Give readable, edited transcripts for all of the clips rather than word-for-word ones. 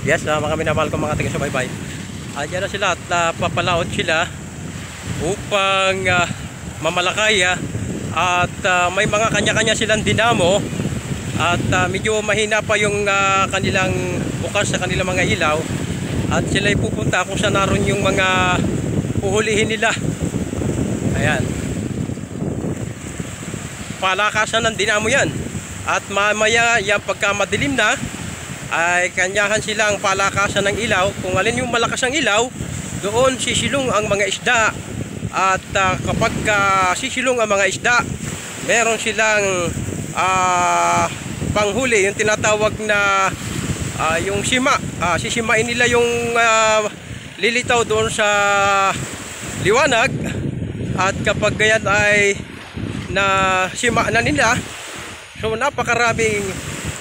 Yes, mga minamahal ko mga taga-subaybay. Diyan na sila at papalaot sila upang mamalakaya at may mga kanya-kanya silang dinamo at medyo mahina pa yung kanilang bukas sa kanilang mga ilaw at sila ay pupunta kung saan naroon yung mga uhulihin nila. Ayan, palakasan ng dinamo yan at mamaya yan pagka madilim na ay kanyahan silang palakasan ng ilaw. Kung alin yung malakas ang ilaw, doon sisilong ang mga isda. At kapag sisilong ang mga isda, meron silang panghuli, yung tinatawag na yung sima. Sisimain nila yung lilitaw doon sa liwanag. At kapag ganyan ay na sima na nila, so napakaraming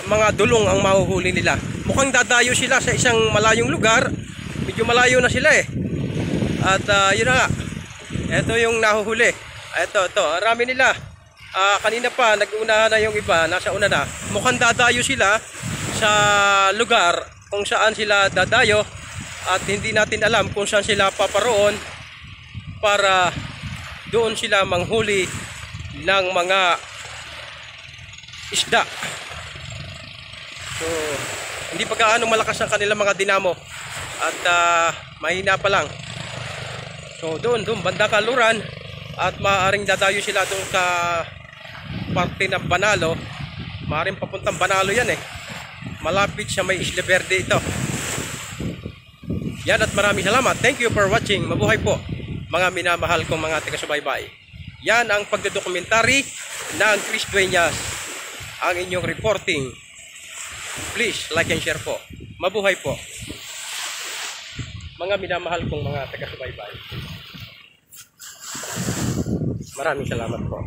mga dulong ang mahuhuli nila. Mukhang dadayo sila sa isang malayong lugar. Medyo malayo na sila eh. At yun na nga, ito yung nahuhuli. Ito, marami nila. Kanina pa nag-una na yung iba, nasa una na. Mukhang dadayo sila sa lugar kung saan sila dadayo. At hindi natin alam kung saan sila paparoon para doon sila manghuli ng mga isda. So, hindi pa gaano malakas ang kanilang mga dinamo at mahina pa lang. So, doon banda Kaluran at maaaring dadayo sila doon sa parte ng Banalo. Maaaring papuntang Banalo yan eh. Malapit sa may Isla Verde ito. Yan at maraming salamat. Thank you for watching. Mabuhay po mga minamahal kong mga taga-subaybay. Yan ang pagdodokumentary ng Chris Dueñas. Ang inyong reporting. Please like and share po. Mabuhay po mga minamahal kong mga taga-subaybay. Maraming salamat po.